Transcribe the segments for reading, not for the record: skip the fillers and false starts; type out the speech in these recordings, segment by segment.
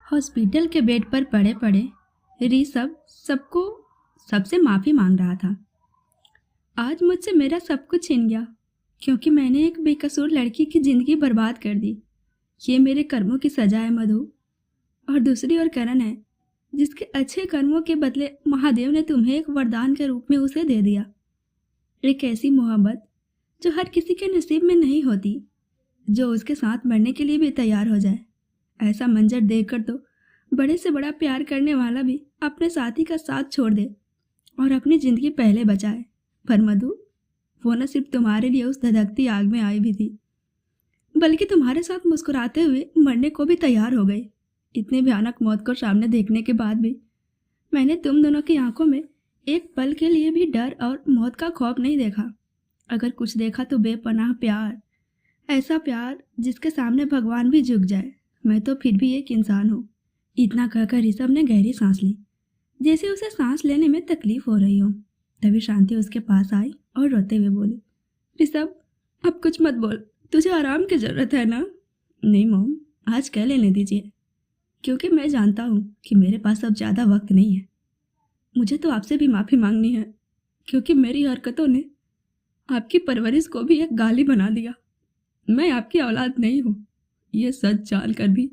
Hospital के bed पर पड़े पड़े ऋषभ सबसे माफ़ी मांग रहा था। आज मुझसे मेरा सब कुछ छिन गया क्योंकि मैंने एक बेकसूर लड़की की ज़िंदगी बर्बाद कर दी। ये मेरे कर्मों की सजा है मधु। और दूसरी ओर करण है, जिसके अच्छे कर्मों के बदले महादेव ने तुम्हें एक वरदान के रूप में उसे दे दिया। एक ऐसी मोहब्बत जो हर किसी के नसीब में नहीं होती, जो उसके साथ मरने के लिए भी तैयार हो जाए। ऐसा मंजर देखकर तो बड़े से बड़ा प्यार करने वाला भी अपने साथी का साथ छोड़ दे और अपनी ज़िंदगी पहले बचाए। पर मधु, वो न सिर्फ तुम्हारे लिए उस धधकती आग में आई भी थी, बल्कि तुम्हारे साथ मुस्कुराते हुए मरने को भी तैयार हो गई। इतनी भयानक मौत को सामने देखने के बाद भी मैंने तुम दोनों की आंखों में एक पल के लिए भी डर और मौत का खौफ नहीं देखा। अगर कुछ देखा तो बेपनाह प्यार, ऐसा प्यार जिसके सामने भगवान भी झुक जाए। मैं तो फिर भी एक इंसान हूँ। इतना कहकर ऋषभ ने गहरी सांस ली, जैसे उसे सांस लेने में तकलीफ हो रही हो। तभी शांति उसके पास आई और रोते हुए बोली, ऋषभ, अब कुछ मत बोल, तुझे आराम की ज़रूरत है ना? नहीं मॉम, आज कह लेने दीजिए, क्योंकि मैं जानता हूँ कि मेरे पास अब ज़्यादा वक्त नहीं है। मुझे तो आपसे भी माफ़ी मांगनी है, क्योंकि मेरी हरकतों ने आपकी परवरिश को भी एक गाली बना दिया। मैं आपकी औलाद नहीं हूँ, ये सच जानकर भी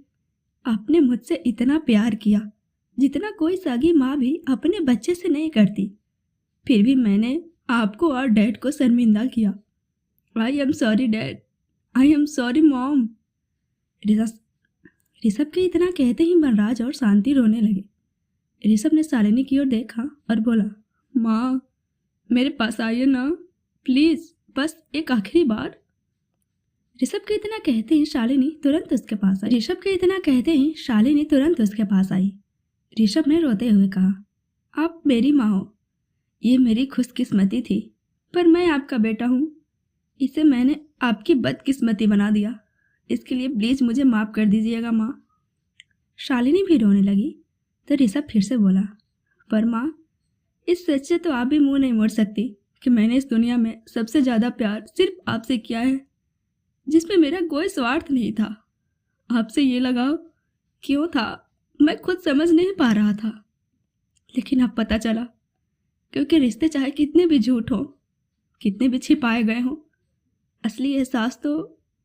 आपने मुझसे इतना प्यार किया जितना कोई सगी माँ भी अपने बच्चे से नहीं करती। फिर भी मैंने आपको और डैड को शर्मिंदा किया। I am sorry dad, I am sorry mom. Rishabh के इतना कहते ही मनराज और शांति रोने लगे। ऋषभ ने शालिनी की ओर देखा और बोला, माँ, मेरे पास आइए ना प्लीज़, बस एक आखिरी बार। ऋषभ के इतना कहते ही शालिनी तुरंत उसके पास आई। ऋषभ ने रोते हुए कहा, आप मेरी माँ हो, ये मेरी खुशकिस्मती थी, पर मैं आपका बेटा हूँ। इसे मैंने आपकी बदकिस्मती बना दिया। इसके लिए प्लीज़ मुझे माफ़ कर दीजिएगा माँ। शालिनी भी रोने लगी तो ऋषभ फिर से बोला, पर माँ, इस सच से तो आप भी मुंह नहीं मोड़ सकती कि मैंने इस दुनिया में सबसे ज़्यादा प्यार सिर्फ आपसे किया है, जिसमें मेरा कोई स्वार्थ नहीं था। आपसे ये लगाव क्यों था मैं खुद समझ नहीं पा रहा था, लेकिन अब पता चला, क्योंकि रिश्ते चाहे कितने भी झूठ हों, कितने भी छिपाए गए हों, असली एहसास तो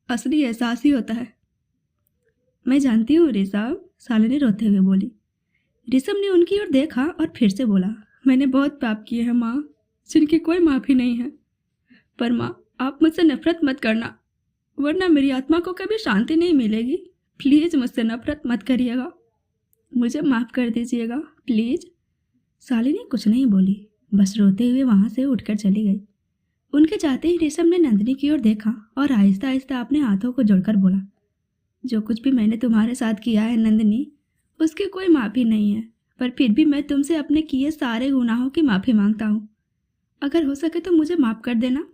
असली एहसास ही होता है। मैं जानती हूँ ऋषभ, शालिनी रोते हुए बोली। ऋषभ ने उनकी ओर देखा और फिर से बोला, मैंने बहुत पाप किए हैं माँ, जिनकी कोई माफ़ी नहीं है। पर माँ, आप मुझसे नफरत मत करना, वरना मेरी आत्मा को कभी शांति नहीं मिलेगी। प्लीज़ मुझसे नफरत मत करिएगा, मुझे माफ़ कर दीजिएगा प्लीज़। शालिनी कुछ नहीं बोली, बस रोते हुए वहाँ से उठकर चली गई। उनके जाते ही ऋषभ ने नंदिनी की ओर देखा और आहिस्ता आहिस्ता अपने हाथों को जोड़कर बोला, जो कुछ भी मैंने तुम्हारे साथ किया है नंदिनी, उसकी कोई माफ़ी नहीं है, पर फिर भी मैं तुमसे अपने किए सारे गुनाहों की माफ़ी मांगता हूँ। अगर हो सके तो मुझे माफ़ कर देना।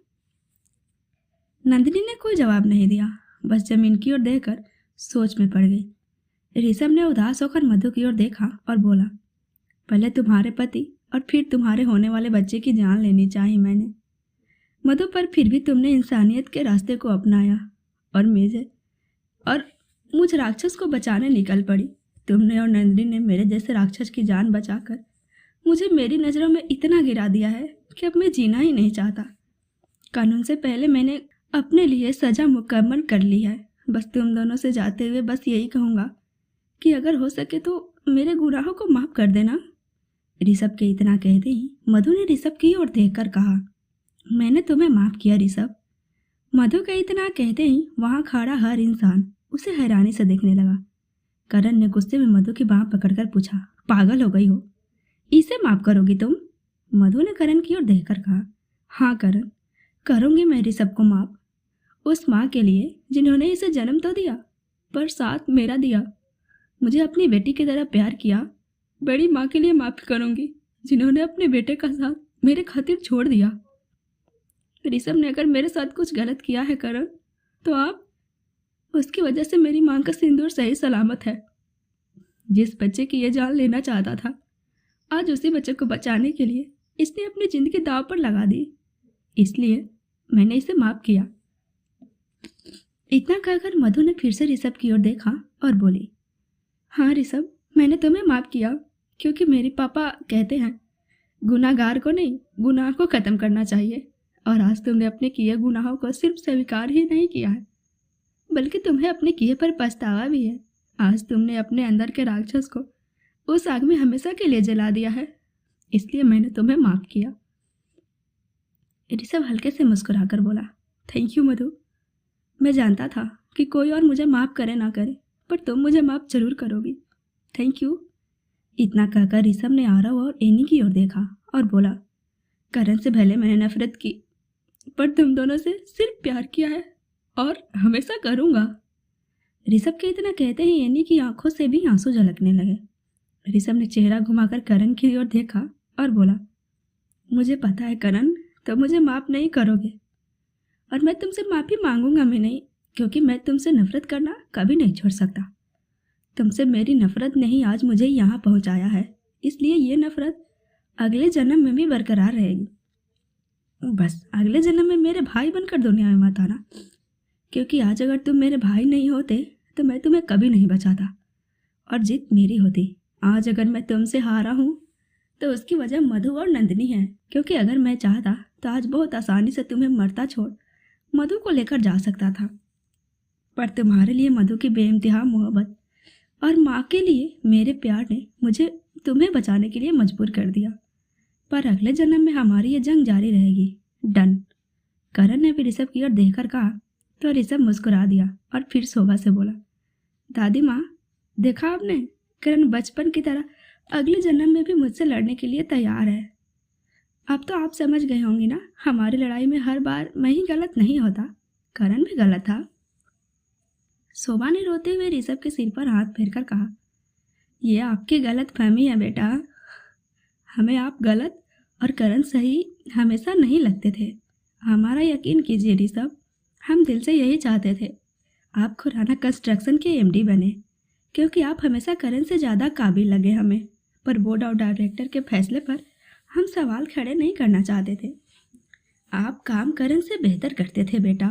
नंदिनी ने कोई जवाब नहीं दिया, बस जमीन की ओर देखकर सोच में पड़ गई। ऋषभ ने उदास होकर मधु की ओर देखा और बोला, पहले तुम्हारे पति और फिर तुम्हारे होने वाले बच्चे की जान लेनी चाहिए मैंने मधु, पर फिर भी तुमने इंसानियत के रास्ते को अपनाया और मुझ राक्षस को बचाने निकल पड़ी। तुमने और नंदिनी ने मेरे जैसे राक्षस की जान बचाकर मुझे मेरी नज़रों में इतना गिरा दिया है कि अब मैं जीना ही नहीं चाहता। कानून से पहले मैंने अपने लिए सज़ा मुकम्मल कर ली है। बस तुम दोनों से जाते हुए बस यही कहूँगा कि अगर हो सके तो मेरे गुनाहों को माफ़ कर देना। ऋषभ के इतना कहते ही मधु ने ऋषभ की ओर देखकर कहा, मैंने तुम्हें माफ़ किया ऋषभ। मधु के इतना कहते ही वहाँ खड़ा हर इंसान उसे हैरानी से देखने लगा। करण ने गुस्से में मधु की बाँह पकड़कर पूछा, पागल हो गई हो, इसे माफ़ करोगी तुम? मधु ने करण की ओर देखकर कहा, हाँ करण, करूँगी मैं ऋषभ को माफ़, उस माँ के लिए जिन्होंने इसे जन्म तो दिया पर साथ मेरा दिया, मुझे अपनी बेटी की तरह प्यार किया। बड़ी माँ के लिए माफ़ी करूँगी जिन्होंने अपने बेटे का साथ मेरे खातिर छोड़ दिया। ऋषभ ने अगर मेरे साथ कुछ गलत किया है करण, तो आप उसकी वजह से मेरी माँ का सिंदूर सही सलामत है। जिस बच्चे की ये जान लेना चाहता था, आज उसी बच्चे को बचाने के लिए इसने अपनी ज़िंदगी दांव पर लगा दी, इसलिए मैंने इसे माफ़ किया। इतना कहकर मधु ने फिर से ऋषभ की ओर देखा और बोली, हाँ ऋषभ, मैंने तुम्हें माफ़ किया क्योंकि मेरे पापा कहते हैं गुनाहगार को नहीं, गुनाह को ख़त्म करना चाहिए। और आज तुमने अपने किए गुनाहों को सिर्फ स्वीकार ही नहीं किया है, बल्कि तुम्हें अपने किए पर पछतावा भी है। आज तुमने अपने अंदर के राक्षस को उस आग में हमेशा के लिए जला दिया है, इसलिए मैंने तुम्हें माफ़ किया। ऋषभ हल्के से मुस्कुराकर बोला, थैंक यू मधु। मैं जानता था कि कोई और मुझे माफ़ करे ना करे, पर तुम मुझे माफ़ जरूर करोगी। Thank you. इतना कहकर ऋषभ ने आरव और एनी की ओर देखा और बोला, करण से भले मैंने नफरत की, पर तुम दोनों से सिर्फ प्यार किया है और हमेशा करूँगा। ऋषभ के इतना कहते ही एनी की आंखों से भी आंसू झलकने लगे। ऋषभ ने चेहरा घुमाकर करण की ओर देखा और बोला, मुझे पता है करण, तुम मुझे माफ़ नहीं करोगे और मैं तुमसे माफ़ी मांगूंगा भी नहीं, क्योंकि मैं तुमसे नफरत करना कभी नहीं छोड़ सकता। तुमसे मेरी नफरत ने ही आज मुझे यहाँ पहुँचाया है, इसलिए ये नफरत अगले जन्म में भी बरकरार रहेगी। बस अगले जन्म में मेरे भाई बनकर दुनिया में मत आना, क्योंकि आज अगर तुम मेरे भाई नहीं होते तो मैं तुम्हें कभी नहीं बचाता और जीत मेरी होती। आज अगर मैं तुमसे हारा हूँ तो उसकी वजह मधु और नंदिनी है, क्योंकि अगर मैं चाहता तो आज बहुत आसानी से तुम्हें मरता छोड़ मधु को लेकर जा सकता था, पर तुम्हारे लिए मधु की बेइंतहा मोहब्बत और माँ के लिए मेरे प्यार ने मुझे तुम्हें बचाने के लिए मजबूर कर दिया। पर अगले जन्म में हमारी ये जंग जारी रहेगी। डन। करण ने भी ऋषभ की ओर देखकर कहा तो ऋषभ मुस्कुरा दिया और फिर शोभा से बोला, दादी माँ, देखा आपने, करण बचपन की तरह अगले जन्म में भी मुझसे लड़ने के लिए तैयार है। अब तो आप समझ गए होंगे ना, हमारी लड़ाई में हर बार मैं ही गलत नहीं होता, करण भी गलत था। शोभा ने रोते हुए ऋषभ के सिर पर हाथ फेरकर कहा, यह आपकी गलत फहमी है बेटा, हमें आप गलत और करण सही हमेशा नहीं लगते थे। हमारा यकीन कीजिए ऋषभ, हम दिल से यही चाहते थे आप खुराना कंस्ट्रक्शन के एमडी बने, क्योंकि आप हमेशा करण से ज़्यादा काबिल लगे हमें। पर बोर्ड ऑफ डायरेक्टर के फैसले पर हम सवाल खड़े नहीं करना चाहते थे। आप काम करण से बेहतर करते थे बेटा,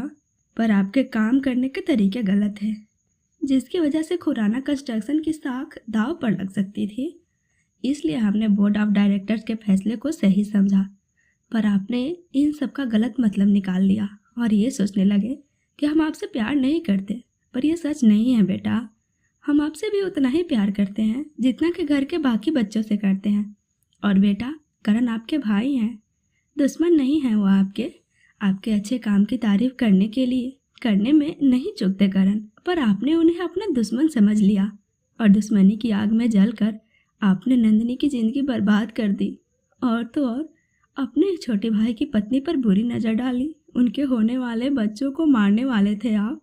पर आपके काम करने के तरीके गलत हैं, जिसकी वजह से खुराना कंस्ट्रक्शन की साख दाव पर लग सकती थी। इसलिए हमने बोर्ड ऑफ डायरेक्टर्स के फैसले को सही समझा, पर आपने इन सब का गलत मतलब निकाल लिया और ये सोचने लगे कि हम आपसे प्यार नहीं करते। पर यह सच नहीं है बेटा, हम आपसे भी उतना ही प्यार करते हैं जितना कि घर के बाकी बच्चों से करते हैं। और बेटा, करण आपके भाई हैं, दुश्मन नहीं है वो आपके अच्छे काम की तारीफ करने में नहीं चूकते करण, पर आपने उन्हें अपना दुश्मन समझ लिया और दुश्मनी की आग में जलकर आपने नंदिनी की जिंदगी बर्बाद कर दी। और तो और अपने छोटे भाई की पत्नी पर बुरी नज़र डाली, उनके होने वाले बच्चों को मारने वाले थे आप,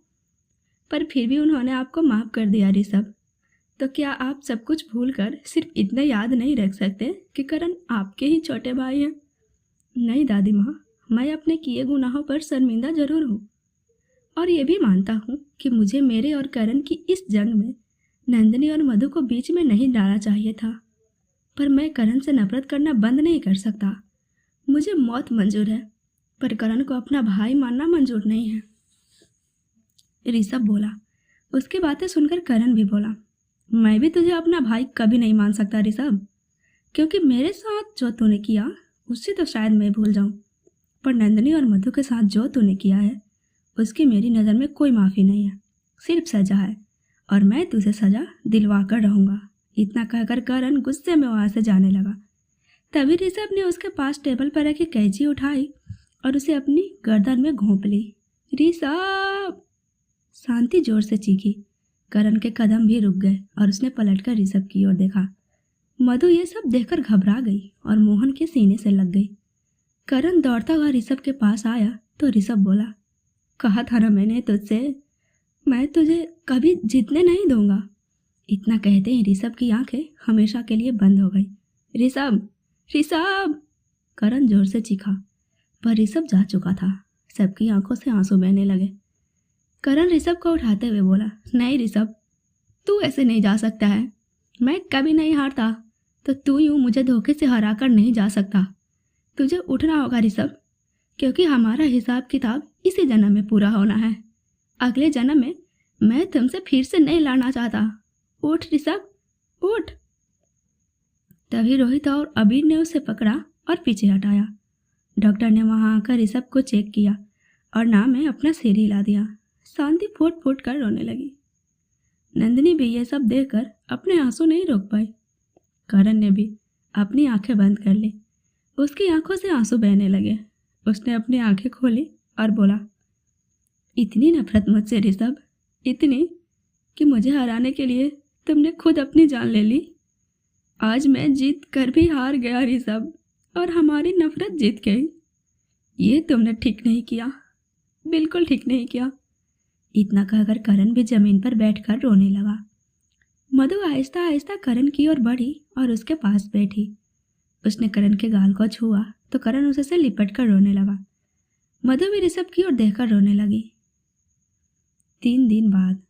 पर फिर भी उन्होंने आपको माफ़ कर दिया ऋषभ। तो क्या आप सब कुछ भूलकर सिर्फ इतना याद नहीं रख सकते कि करण आपके ही छोटे भाई हैं? नहीं दादी माँ, मैं अपने किए गुनाहों पर शर्मिंदा जरूर हूँ और ये भी मानता हूँ कि मुझे मेरे और करण की इस जंग में नंदिनी और मधु को बीच में नहीं डालना चाहिए था। पर मैं करण से नफरत करना बंद नहीं कर सकता। मुझे मौत मंजूर है, पर करण को अपना भाई मानना मंजूर नहीं है। ऋषभ बोला। उसकी बातें सुनकर करण भी बोला, मैं भी तुझे अपना भाई कभी नहीं मान सकता ऋषभ, क्योंकि मेरे साथ जो तूने किया उससे तो शायद मैं भूल जाऊं, पर नंदिनी और मधु के साथ जो तूने किया है उसकी मेरी नज़र में कोई माफ़ी नहीं है, सिर्फ सज़ा है, और मैं तुझे सज़ा दिलवा कर रहूँगा। इतना कहकर करण गुस्से में वहाँ से जाने लगा। तभी ऋषभ ने उसके पास टेबल पर रखी कैंची उठाई और उसे अपनी गर्दन में घोंप ली। ऋषभ! शांति जोर से चीखी। करण के कदम भी रुक गए और उसने पलटकर ऋषभ की ओर देखा। मधु ये सब देखकर घबरा गई और मोहन के सीने से लग गई। करण दौड़ता हुआ ऋषभ के पास आया तो ऋषभ बोला, कहा था ना मैंने तुझसे, मैं तुझे कभी जीतने नहीं दूंगा। इतना कहते ही ऋषभ की आंखें हमेशा के लिए बंद हो गई। ऋषभ! ऋषभ! करण जोर से चीखा, पर ऋषभ जा चुका था। सबकी आंखों से आंसू बहने लगे। करण ऋषभ को उठाते हुए बोला, नहीं ऋषभ, तू ऐसे नहीं जा सकता है। मैं कभी नहीं हारता, तो तू यूँ मुझे धोखे से हरा कर नहीं जा सकता। तुझे उठना होगा ऋषभ, क्योंकि हमारा हिसाब किताब इसी जन्म में पूरा होना है। अगले जन्म में मैं तुमसे फिर से नहीं लड़ना चाहता। उठ ऋषभ, तभी रोहित और अबीर ने उसे पकड़ा और पीछे हटाया। डॉक्टर ने वहां आकर ऋषभ को चेक किया और नाम में अपना सिर हिला दिया। शांति फूट फूट कर रोने लगी। नंदिनी भी ये सब देखकर अपने आंसू नहीं रोक पाई। करण ने भी अपनी आंखें बंद कर ली। उसकी आंखों से आंसू बहने लगे। उसने अपनी आंखें खोली और बोला, इतनी नफरत मुझसे ऋषभ, इतनी कि मुझे हराने के लिए तुमने खुद अपनी जान ले ली। आज मैं जीत कर भी हार गया ऋषभ, और हमारी नफरत जीत गई। ये तुमने ठीक नहीं किया, बिल्कुल ठीक नहीं किया। इतना कहकर करण भी जमीन पर बैठकर रोने लगा। मधु आहिस्ता आहिस्ता करण की ओर बढ़ी और उसके पास बैठी। उसने करण के गाल को छुआ तो करण उसे से लिपट कर रोने लगा। मधु भी ऋषभ की ओर देखकर रोने लगी। 3 दिन बाद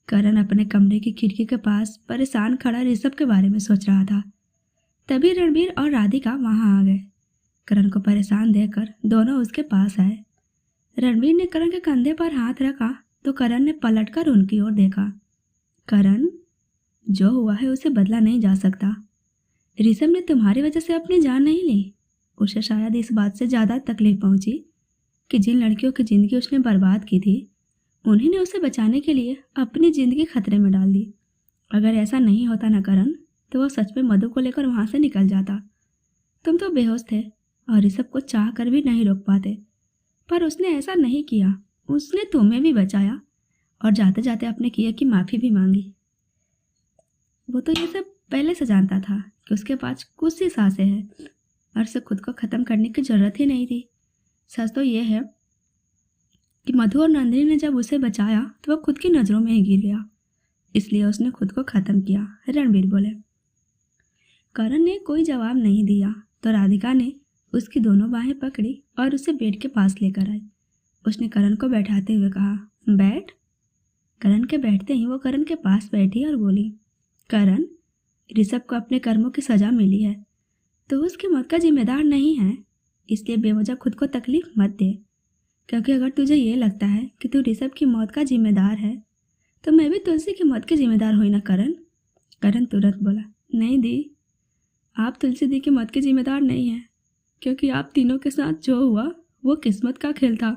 करण अपने कमरे की खिड़की के पास परेशान खड़ा ऋषभ के बारे में सोच रहा था। तभी रणबीर और राधिका वहां आ गए। करण को परेशान देखकर दोनों उसके पास आए। रणबीर ने करण के कंधे पर हाथ रखा तो करण ने पलटकर उनकी ओर देखा। करण, जो हुआ है उसे बदला नहीं जा सकता। ऋषभ ने तुम्हारी वजह से अपनी जान नहीं ली। उसे शायद इस बात से ज़्यादा तकलीफ पहुंची कि जिन लड़कियों की ज़िंदगी उसने बर्बाद की थी, उन्हीं ने उसे बचाने के लिए अपनी ज़िंदगी खतरे में डाल दी। अगर ऐसा नहीं होता ना करण, तो वो सच में मधु को लेकर वहाँ से निकल जाता। तुम तो बेहोश थे और ऋषभ को चाह कर भी नहीं रोक पाते, पर उसने ऐसा नहीं किया। उसने तुम्हें भी बचाया और जाते जाते अपने किए की माफ़ी भी मांगी। वो तो ये सब पहले से जानता था कि उसके पास कुछ ही सांसें हैं और उसे खुद को ख़त्म करने की ज़रूरत ही नहीं थी। सच तो ये है कि मधु और नंदिनी ने जब उसे बचाया तो वह खुद की नज़रों में ही गिर गया, इसलिए उसने खुद को ख़त्म किया। रणबीर बोले। करण ने कोई जवाब नहीं दिया तो राधिका ने उसकी दोनों बाहें पकड़ी और उसे बेड के पास लेकर आई। उसने करण को बैठाते हुए कहा, बैठ। करण के बैठते ही वो करण के पास बैठी और बोली, करण, ऋषभ को अपने कर्मों की सज़ा मिली है तो उसकी मौत का जिम्मेदार नहीं है, इसलिए बेवजह खुद को तकलीफ मत दे। क्योंकि अगर तुझे ये लगता है कि तू ऋषभ की मौत का जिम्मेदार है तो मैं भी तुलसी की मौत की जिम्मेदार हुई ना करण। करण तुरंत बोला, नहीं दी, आप तुलसी दी की मौत की जिम्मेदार नहीं हैं, क्योंकि आप तीनों के साथ जो हुआ वो किस्मत का खेल था।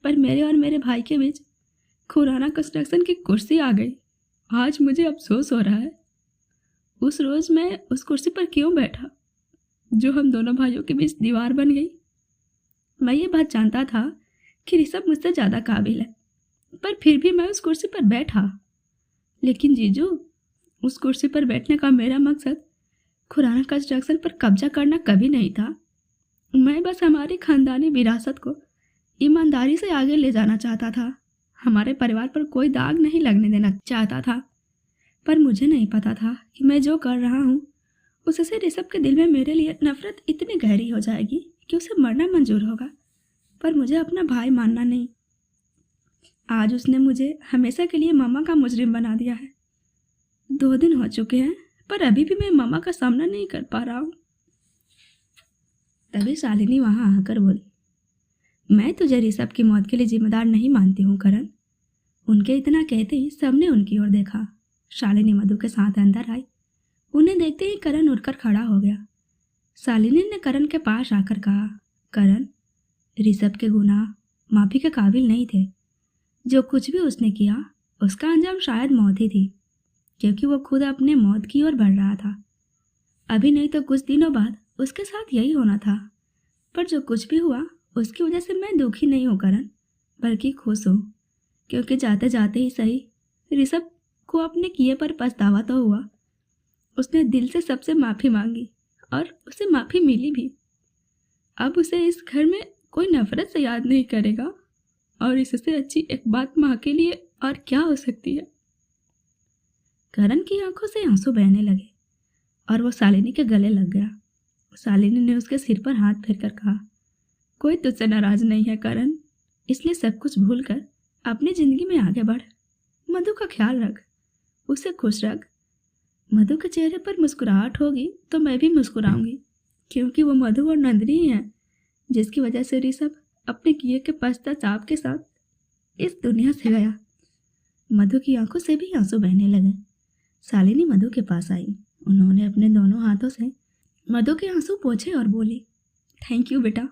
पर मेरे और मेरे भाई के बीच खुराना कंस्ट्रक्शन की कुर्सी आ गई। आज मुझे अफसोस हो रहा है उस रोज़ मैं उस कुर्सी पर क्यों बैठा जो हम दोनों भाइयों के बीच दीवार बन गई। मैं ये बात जानता था कि ऋषभ मुझसे ज़्यादा काबिल है, पर फिर भी मैं उस कुर्सी पर बैठा। लेकिन जीजू, उस कुर्सी पर बैठने का मेरा मकसद खुराना कंस्ट्रक्शन पर कब्जा करना कभी नहीं था। मैं बस हमारी खानदानी विरासत को ईमानदारी से आगे ले जाना चाहता था। हमारे परिवार पर कोई दाग नहीं लगने देना चाहता था। पर मुझे नहीं पता था कि मैं जो कर रहा हूँ उससे ऋषभ के दिल में मेरे लिए नफरत इतनी गहरी हो जाएगी कि उसे मरना मंजूर होगा, पर मुझे अपना भाई मानना नहीं। आज उसने मुझे हमेशा के लिए मामा का मुजरिम बना दिया है। 2 दिन हो चुके हैं पर अभी भी मैं मामा का सामना नहीं कर पा रहा हूँ। तभी शालिनी वहाँ आकर बोली, मैं तुझे ऋषभ की मौत के लिए जिम्मेदार नहीं मानती हूँ करण। उनके इतना कहते ही सबने उनकी ओर देखा। शालिनी मधु के साथ अंदर आई। उन्हें देखते ही करण उठकर खड़ा हो गया। शालिनी ने करण के पास आकर कहा, करण, ऋषभ के गुनाह माफ़ी के काबिल नहीं थे। जो कुछ भी उसने किया उसका अंजाम शायद मौत ही थी, क्योंकि वो खुद अपने मौत की ओर बढ़ रहा था। अभी नहीं तो कुछ दिनों बाद उसके साथ यही होना था। पर जो कुछ भी हुआ उसकी वजह से मैं दुखी नहीं हूँ करण, बल्कि खुश हूँ, क्योंकि जाते जाते ही सही ऋषभ को अपने किए पर पछतावा तो हुआ। उसने दिल से सबसे माफ़ी मांगी और उसे माफ़ी मिली भी। अब उसे इस घर में कोई नफरत से याद नहीं करेगा, और इससे अच्छी एक बात माँ के लिए और क्या हो सकती है। करण की आंखों से आंसू बहने लगे और वो शालिनी के गले लग गया। शालिनी ने उसके सिर पर हाथ फेरकर कहा, कोई तुझसे नाराज नहीं है करण, इसलिए सब कुछ भूलकर अपनी जिंदगी में आगे बढ़। मधु का ख्याल रख, उसे खुश रख। मधु के चेहरे पर मुस्कुराहट होगी तो मैं भी मुस्कुराऊंगी, क्योंकि वो मधु और नंदिनी ही है जिसकी वजह से ऋषभ अपने किए के पश्चाताप के साथ इस दुनिया से गया। मधु की आंखों से भी आंसू बहने लगे। शालिनी मधु के पास आई उन्होंने अपने दोनों हाथों से मधु के आंसू पोंछे और बोली, थैंक यू बेटा,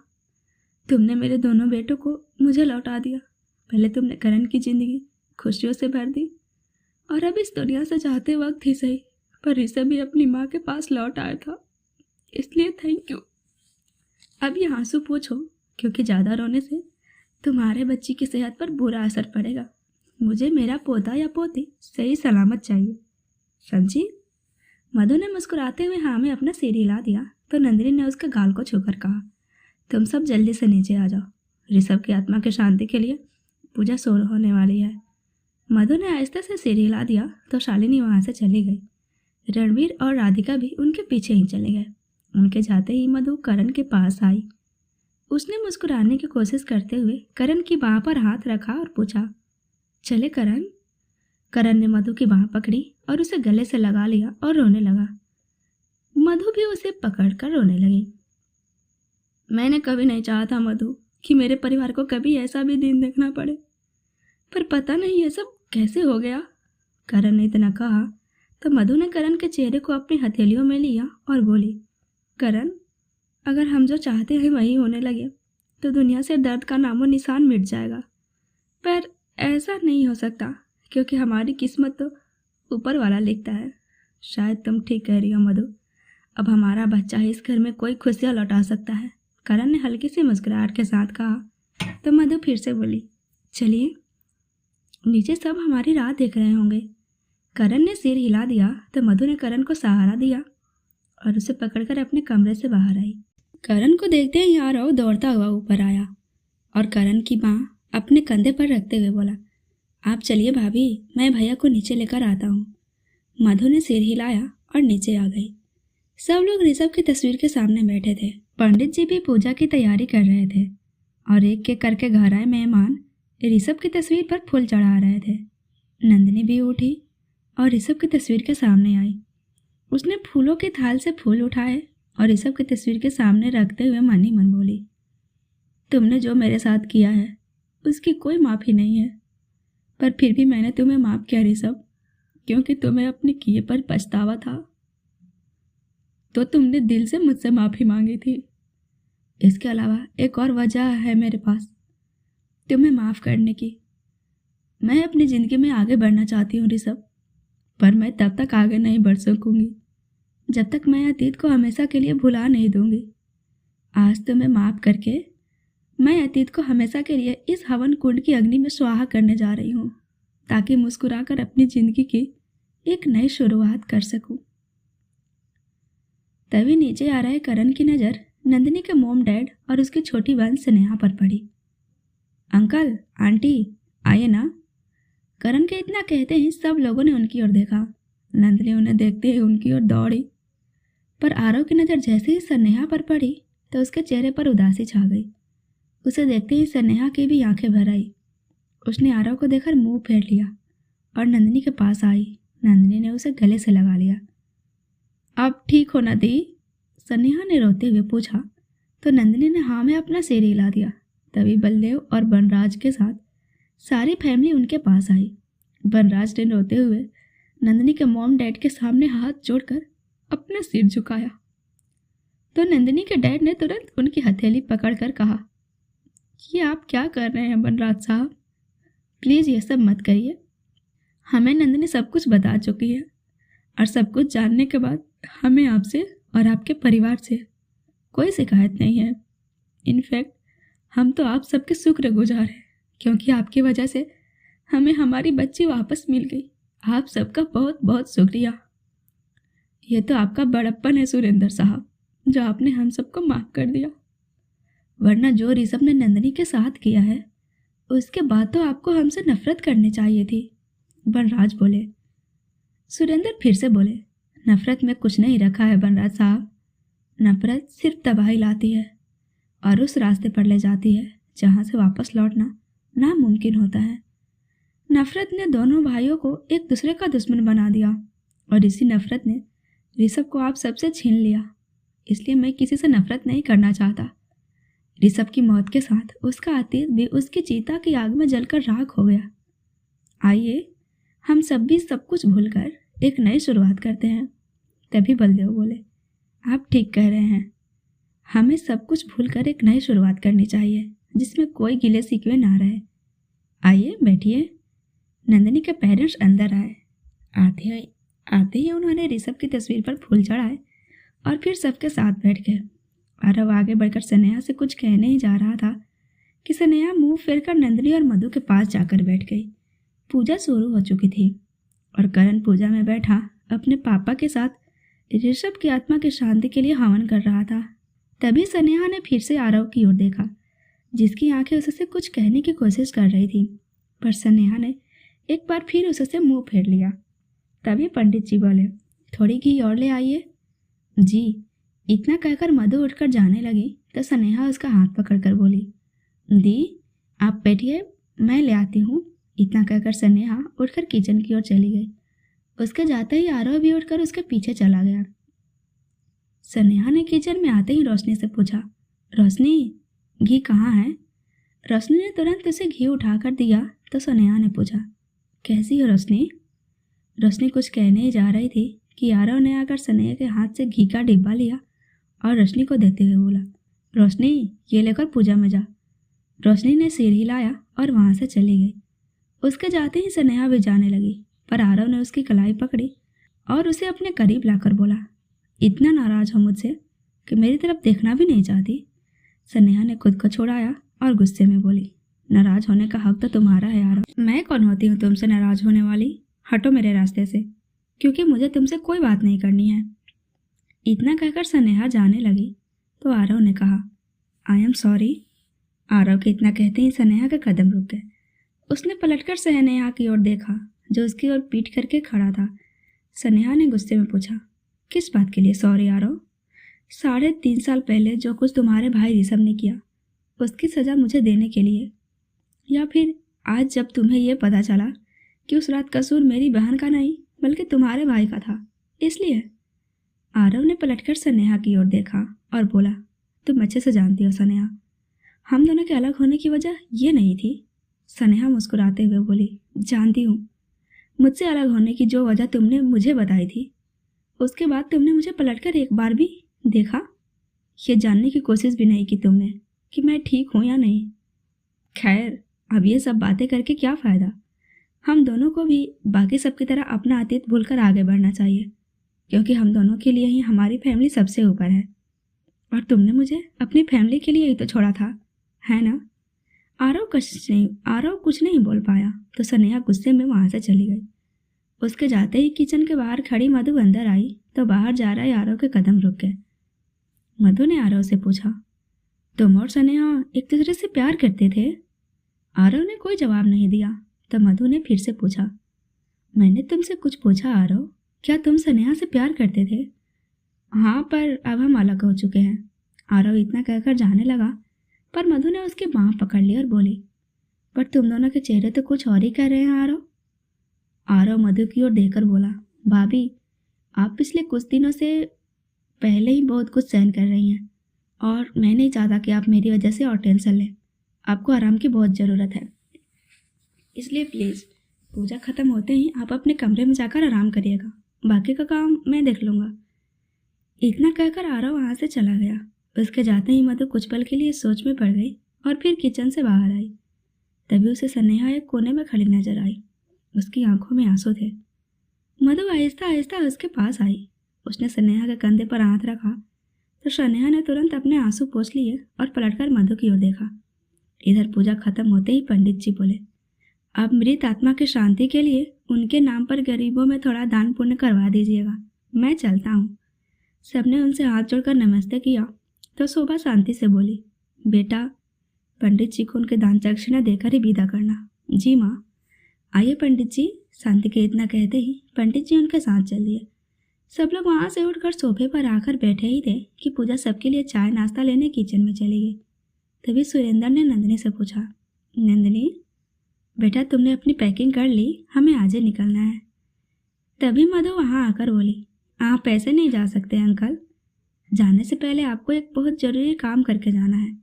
तुमने मेरे दोनों बेटों को मुझे लौटा दिया। पहले तुमने करण की ज़िंदगी खुशियों से भर दी और अब इस दुनिया से जाते वक्त ही सही, पर ऋषभ भी अपनी माँ के पास लौट आया था, इसलिए थैंक यू। अब ये आंसू पोंछो, क्योंकि ज़्यादा रोने से तुम्हारे बच्ची की सेहत पर बुरा असर पड़ेगा। मुझे मेरा पोता या पोती सही सलामत चाहिए, समझी? मधु ने मुस्कुराते हुए हाँ में अपना सिर हिला दिया तो नंदिनी ने उसके गाल को छूकर कहा, तुम सब जल्दी से नीचे आ जाओ, ऋषभ की आत्मा की शांति के लिए पूजा शुरू होने वाली है। मधु ने आहिस्ते से सिर हिला दिया तो शालिनी वहाँ से चली गई। रणवीर और राधिका भी उनके पीछे ही चले गए। उनके जाते ही मधु करण के पास आई। उसने मुस्कुराने की कोशिश करते हुए करण की बाह पर हाथ रखा और पूछा, चले करण? करण ने मधु की बाह पकड़ी और उसे गले से लगा लिया और रोने लगा। मधु भी उसे पकड़कर रोने लगी। मैंने कभी नहीं चाहा था मधु कि मेरे परिवार को कभी ऐसा भी दिन देखना पड़े, पर पता नहीं ये सब कैसे हो गया। करण ने इतना कहा तो मधु ने करण के चेहरे को अपनी हथेलियों में लिया और बोली, करण, अगर हम जो चाहते हैं वही होने लगे तो दुनिया से दर्द का नामो निशान मिट जाएगा, पर ऐसा नहीं हो सकता क्योंकि हमारी किस्मत तो ऊपर वाला लिखता है। शायद तुम ठीक कह रही हो मधु, अब हमारा बच्चा ही इस घर में कोई खुशियाँ लौटा सकता है। करण ने हल्की सी मुस्कुराहट के साथ कहा तो मधु फिर से बोली, चलिए, नीचे सब हमारी राह देख रहे होंगे। करण ने सिर हिला दिया तो मधु ने करण को सहारा दिया और उसे पकड़कर अपने कमरे से बाहर आई। करण को देखते ही आरव दौड़ता हुआ ऊपर आया और करण की बाँह अपने कंधे पर रखते हुए बोला, आप चलिए भाभी, मैं भैया को नीचे लेकर आता हूँ। मधु ने सिर हिलाया और नीचे आ गई। सब लोग ऋषभ की तस्वीर के सामने बैठे थे। पंडित जी भी पूजा की तैयारी कर रहे थे और एक एक करके घर आए मेहमान ऋषभ की तस्वीर पर फूल चढ़ा रहे थे। नंदिनी भी उठी और ऋषभ की तस्वीर के सामने आई। उसने फूलों के थाल से फूल उठाए और ऋषभ की तस्वीर के सामने रखते हुए मन ही मन बोली, तुमने जो मेरे साथ किया है उसकी कोई माफ़ी नहीं है, पर फिर भी मैंने तुम्हें माफ़ किया ऋषभ, क्योंकि तुम्हें अपने किए पर पछतावा था, तो तुमने दिल से मुझसे माफ़ी मांगी थी। इसके अलावा एक और वजह है मेरे पास तुम्हें माफ़ करने की। मैं अपनी ज़िंदगी में आगे बढ़ना चाहती हूँ ऋषभ, पर मैं तब तक आगे नहीं बढ़ सकूँगी जब तक मैं अतीत को हमेशा के लिए भुला नहीं दूँगी। आज तुम्हें माफ़ करके मैं अतीत को हमेशा के लिए इस हवन कुंड की अग्नि में स्वाहा करने जा रही हूँ, ताकि मुस्कुराकर अपनी ज़िंदगी की एक नई शुरुआत कर सकूँ। तभी नीचे आ रहे करण की नज़र नंदिनी के मोम डैड और उसकी छोटी बहन स्नेहा पर पड़ी। अंकल, आंटी, आइए ना। करण के इतना कहते ही सब लोगों ने उनकी ओर देखा। नंदिनी उन्हें देखते ही उनकी ओर दौड़ी, पर आरव की नज़र जैसे ही स्नेहा पर पड़ी तो उसके चेहरे पर उदासी छा गई। उसे देखते ही स्नेहा की भी आंखें भर आई। उसने आरव को देखकर मुंह फेर लिया और नंदिनी के पास आई। नंदिनी ने उसे गले से लगा लिया। आप ठीक हो ना दी? स्नेहा ने रोते हुए पूछा तो नंदिनी ने हाँ में अपना सिर हिला दिया। तभी बलदेव और बनराज के साथ सारी फैमिली उनके पास आई। बनराज ने रोते हुए नंदिनी के मॉम डैड के सामने हाथ जोड़कर अपना सिर झुकाया तो नंदिनी के डैड ने तुरंत उनकी हथेली पकड़कर कहा, ये आप क्या कर रहे हैं बनराज साहब? प्लीज़ ये सब मत करिए। हमें नंदिनी सब कुछ बता चुकी है और सब कुछ जानने के बाद हमें आपसे और आपके परिवार से कोई शिकायत नहीं है। इनफैक्ट हम तो आप सबके शुक्रगुजार हैं, क्योंकि आपकी वजह से हमें हमारी बच्ची वापस मिल गई। आप सबका बहुत बहुत शुक्रिया। ये तो आपका बड़प्पन है सुरेंद्र साहब, जो आपने हम सबको माफ़ कर दिया, वरना जो ऋषभ ने नंदिनी के साथ किया है उसके बाद तो आपको हमसे नफरत करनी चाहिए थी। बनराज बोले। सुरेंद्र फिर से बोले, नफरत में कुछ नहीं रखा है बनराज साहब। नफरत सिर्फ तबाही लाती है और उस रास्ते पर ले जाती है जहाँ से वापस लौटना नामुमकिन होता है। नफरत ने दोनों भाइयों को एक दूसरे का दुश्मन बना दिया और इसी नफरत ने ऋषभ को आप सबसे छीन लिया। इसलिए मैं किसी से नफरत नहीं करना चाहता। ऋषभ की मौत के साथ उसका अतीत भी उसकी चिता की आग में जलकर राख हो गया। आइए हम सब भी सब कुछ भूलकर एक नई शुरुआत करते हैं। तभी बलदेव बोले, आप ठीक कह रहे हैं, हमें सब कुछ भूलकर एक नई शुरुआत करनी चाहिए जिसमें कोई गिले शिकवे ना रहे। आइए बैठिए। नंदिनी के पेरेंट्स अंदर आए। आते ही उन्होंने ऋषभ की तस्वीर पर फूल चढ़ाए और फिर सबके साथ बैठ गए। आरव आगे बढ़कर स्नेहा से कुछ कहने ही जा रहा था कि स्नेहा मुंह फेरकर नंदिनी और मधु के पास जाकर बैठ गई। पूजा शुरू हो चुकी थी और करण पूजा में बैठा अपने पापा के साथ ऋषभ की आत्मा की शांति के लिए हवन कर रहा था। तभी स्नेहा ने फिर से आरव की ओर देखा, जिसकी आंखें उससे कुछ कहने की कोशिश कर रही थी, पर स्नेहा ने एक बार फिर उससे मुंह फेर लिया। तभी पंडित जी बोले, थोड़ी घी और ले आइए। जी। इतना कहकर मधु उठकर जाने लगी तो स्नेहा उसका हाथ पकड़कर बोली, दी आप बैठिए, मैं ले आती हूँ। इतना कहकर स्नेहा उठकर किचन की ओर चली गई। उसके जाते ही आरव भी उठकर उसके पीछे चला गया। स्नेहा ने किचन में आते ही रोशनी से पूछा, रोशनी घी कहाँ है? रोशनी ने तुरंत उसे घी उठाकर दिया तो स्नेहा ने पूछा, कैसी हो रोशनी? रोशनी कुछ कहने ही जा रही थी कि आरव ने आकर स्नेहा के हाथ से घी का डिब्बा लिया और रोशनी को देते हुए बोला, रोशनी ये लेकर पूजा में जा। रोशनी ने सिर हिलाया और वहाँ से चली गई। उसके जाते ही स्नेहा भी जाने लगी, पर आरव ने उसकी कलाई पकड़ी और उसे अपने करीब लाकर बोला, इतना नाराज हो मुझसे कि मेरी तरफ देखना भी नहीं चाहती। स्नेहा ने खुद को छोड़ाया और गुस्से में बोली, नाराज होने का हक तो तुम्हारा है आरव, मैं कौन होती हूँ तुमसे नाराज होने वाली? हटो मेरे रास्ते से, क्योंकि मुझे तुमसे कोई बात नहीं करनी है। इतना कहकर स्नेहा जाने लगी तो आरव ने कहा, आई एम सॉरी। आरव के इतना कहते ही स्नेहा के कदम रुक गए। उसने पलटकर स्नेहा की ओर देखा जो उसकी ओर पीठ करके खड़ा था। स्नेहा ने गुस्से में पूछा, किस बात के लिए सॉरी आरव? 3.5 साल पहले जो कुछ तुम्हारे भाई ऋषभ ने किया उसकी सज़ा मुझे देने के लिए, या फिर आज जब तुम्हें यह पता चला कि उस रात कसूर मेरी बहन का नहीं बल्कि तुम्हारे भाई का था, इसलिए? आरव ने पलटकर स्नेहा की ओर देखा और बोला, तुम अच्छे से जानती हो स्नेहा, हम दोनों के अलग होने की वजह ये नहीं थी। स्नेहा मुस्कुराते हुए बोली, जानती हूँ। मुझसे अलग होने की जो वजह तुमने मुझे बताई थी, उसके बाद तुमने मुझे पलटकर एक बार भी देखा, ये जानने की कोशिश भी नहीं की तुमने कि मैं ठीक हूँ या नहीं। खैर, अब ये सब बातें करके क्या फ़ायदा? हम दोनों को भी बाकी सबकी तरह अपना अतीत भूलकर आगे बढ़ना चाहिए, क्योंकि हम दोनों के लिए ही हमारी फैमिली सबसे ऊपर है। और तुमने मुझे अपनी फैमिली के लिए ही तो छोड़ा था, है ना? आरव कुछ नहीं बोल पाया तो स्नेहा गुस्से में वहाँ से चली गई। उसके जाते ही किचन के बाहर खड़ी मधु अंदर आई तो बाहर जा रहे आरव के कदम रुक गए। मधु ने आरव से पूछा, तुम और स्नेहा एक दूसरे से प्यार करते थे? आरव ने कोई जवाब नहीं दिया तो मधु ने फिर से पूछा, मैंने तुमसे कुछ पूछा आरव, क्या तुम स्नेहा से प्यार करते थे? हाँ, पर अब हम अलग हो चुके हैं। आरव इतना कहकर जाने लगा, पर मधु ने उसकी बाँह पकड़ ली और बोली, पर तुम दोनों के चेहरे तो कुछ और ही कह रहे हैं आरव। आरव मधु की ओर देखकर बोला, भाभी आप पिछले कुछ दिनों से पहले ही बहुत कुछ सहन कर रही हैं और मैं नहीं चाहता कि आप मेरी वजह से और टेंशन लें। आपको आराम की बहुत ज़रूरत है, इसलिए प्लीज़ पूजा ख़त्म होते ही आप अपने कमरे में जाकर आराम करिएगा, बाकी का काम मैं देख लूँगा। इतना कहकर आरव वहाँ से चला गया। उसके जाते ही मधु कुछ पल के लिए सोच में पड़ गई और फिर किचन से बाहर आई। तभी उसे स्नेहा एक कोने में खड़ी नजर आई। उसकी आंखों में आंसू थे। मधु आहिस्ता आहिस्ता उसके पास आई। उसने स्नेहा के कंधे पर हाथ रखा तो स्नेहा ने तुरंत अपने आंसू पोंछ लिए और पलटकर मधु की ओर देखा। इधर पूजा खत्म होते ही पंडित जी बोले, अब मृत आत्मा की शांति के लिए उनके नाम पर गरीबों में थोड़ा दान पुण्य करवा दीजिएगा, मैं चलता हूँ। सबने उनसे हाथ जोड़कर नमस्ते किया तो शोभा शांति से बोली, बेटा पंडित जी को उनके दान दक्षिणा देकर ही विदा करना। जी माँ। आइए पंडित जी। शांति के इतना कहते ही पंडित जी उनके साथ चल दिए। सब लोग वहाँ से उठकर सोफे पर आकर बैठे ही थे कि पूजा सबके लिए चाय नाश्ता लेने किचन में चली गई। तभी सुरेंद्र ने नंदिनी से पूछा, नंदिनी बेटा तुमने अपनी पैकिंग कर ली, हमें आज ही निकलना है। तभी मधु वहाँ आकर बोली, आप ऐसे नहीं जा सकते अंकल, जाने से पहले आपको एक बहुत ज़रूरी काम करके जाना है।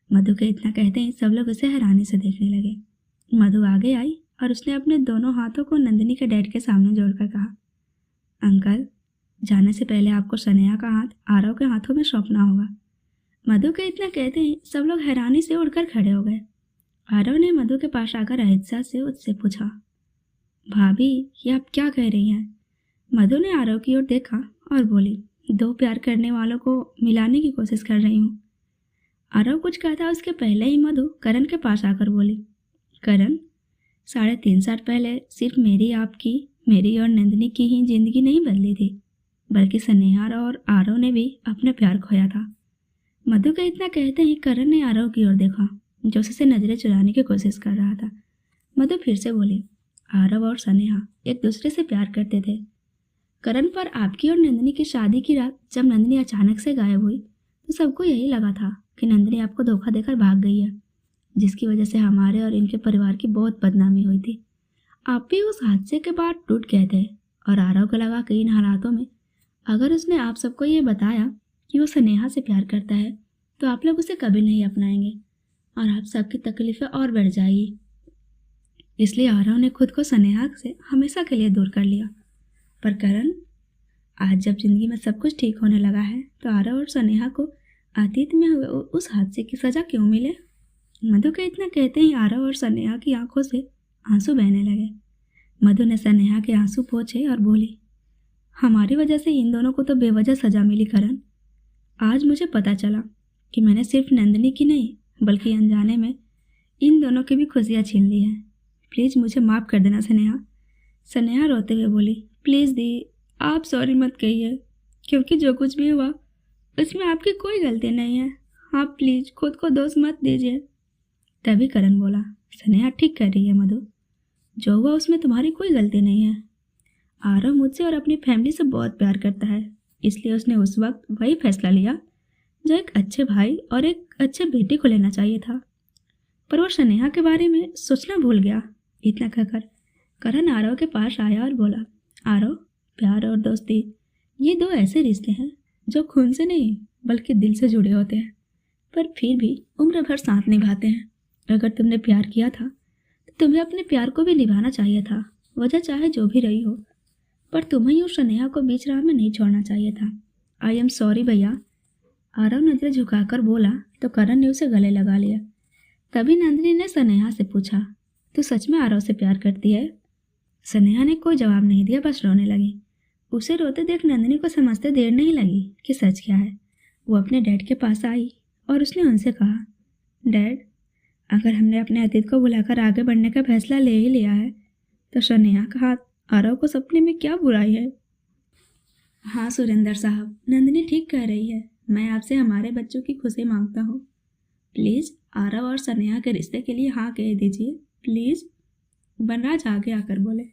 मधु के इतना कहते ही सब लोग उसे हैरानी से देखने लगे। मधु आगे आई और उसने अपने दोनों हाथों को नंदिनी के डैड के सामने जोड़कर कहा, अंकल जाने से पहले आपको स्नेहा का हाथ आरव के हाथों में सौंपना होगा। मधु के इतना कहते ही सब लोग हैरानी से उठकर खड़े हो गए। आरव ने मधु के पास आकर एहसास से उससे पूछा, भाभी ये आप क्या कह रही हैं? मधु ने आरव की ओर देखा और बोली, दो प्यार करने वालों को मिलाने की कोशिश कर रही हूँ। आरव कुछ कहता उसके पहले ही मधु करण के पास आकर बोली, करण 3.5 साल पहले सिर्फ मेरी और नंदिनी की ही जिंदगी नहीं बदली थी, बल्कि स्नेहा और आरव ने भी अपना प्यार खोया था। मधु के इतना कहते ही करण ने आरव की ओर देखा, जो उससे नजरें चुराने की कोशिश कर रहा था। मधु फिर से बोली, आरव और स्नेहा एक दूसरे से प्यार करते थे। करण, पर आपकी और नंदिनी की शादी की रात जब नंदिनी अचानक से गायब हुई तो सबको यही लगा था कि नंदिनी आपको धोखा देकर भाग गई है, जिसकी वजह से हमारे और इनके परिवार की बहुत बदनामी हुई थी। आप भी उस हादसे के बाद टूट गए थे और आरव को लगा कि इन हालातों में अगर उसने आप सबको ये बताया कि वो स्नेहा से प्यार करता है तो आप लोग उसे कभी नहीं अपनाएंगे और आप सबकी तकलीफें और बढ़ जाएगी। इसलिए आरव ने खुद को स्नेहा से हमेशा के लिए दूर कर लिया। पर करण, आज जब जिंदगी में सब कुछ ठीक होने लगा है तो आरव और स्नेहा को अतीत में हुए उस हादसे की सजा क्यों मिले? मधु के इतना कहते ही आरव और स्नेहा की आंखों से आंसू बहने लगे। मधु ने स्नेहा के आंसू पोंछे और बोली, हमारी वजह से इन दोनों को तो बेवजह सजा मिली करण। आज मुझे पता चला कि मैंने सिर्फ नंदिनी की नहीं बल्कि अनजाने में इन दोनों की भी खुशियाँ छीन ली हैं। प्लीज़ मुझे माफ़ कर देना स्नेहा। स्नेहा रोते हुए बोली, प्लीज़ दी, आप सॉरी मत कहिए, क्योंकि जो कुछ भी हुआ उसमें आपकी कोई गलती नहीं है। आप प्लीज़ खुद को दोष मत दीजिए। तभी करण बोला, स्नेहा ठीक कर रही है मधु, जो हुआ उसमें तुम्हारी कोई गलती नहीं है। आरव मुझसे और अपनी फैमिली से बहुत प्यार करता है, इसलिए उसने उस वक्त वही फैसला लिया जो एक अच्छे भाई और एक अच्छे बेटे को लेना चाहिए था, पर वो स्नेहा के बारे में सोचना भूल गया। इतना कहकर करण आरव के पास आया और बोला, आरव, प्यार और दोस्ती ये दो ऐसे रिश्ते हैं जो खून से नहीं बल्कि दिल से जुड़े होते हैं, पर फिर भी उम्र भर साथ निभाते हैं। अगर तुमने प्यार किया था तो तुम्हें अपने प्यार को भी निभाना चाहिए था, वजह चाहे जो भी रही हो, पर तुम्हें और स्नेहा को बीच राह में नहीं छोड़ना चाहिए था। आई एम सॉरी भैया। आरव नजरें झुकाकर बोला तो करण ने उसे गले लगा लिया। तभी नंदिनी ने स्नेहा से पूछा, तू सच में आरव से प्यार करती है? स्नेहा ने कोई जवाब नहीं दिया, बस रोने लगी। उसे रोते देख नंदिनी को समझते देर नहीं लगी कि सच क्या है। वो अपने डैड के पास आई और उसने उनसे कहा, डैड, अगर हमने अपने अतीत को भुलाकर आगे बढ़ने का फैसला ले ही लिया है तो स्नेहा का हाथ आरव को सपने में क्या बुराई है? हाँ सुरेंद्र साहब, नंदिनी ठीक कह रही है। मैं आपसे हमारे बच्चों की खुशी मांगता हूँ। प्लीज़ आरव और स्नेहा के रिश्ते के लिए हाँ कह दीजिए, प्लीज़। बनराज आगे आकर बोले।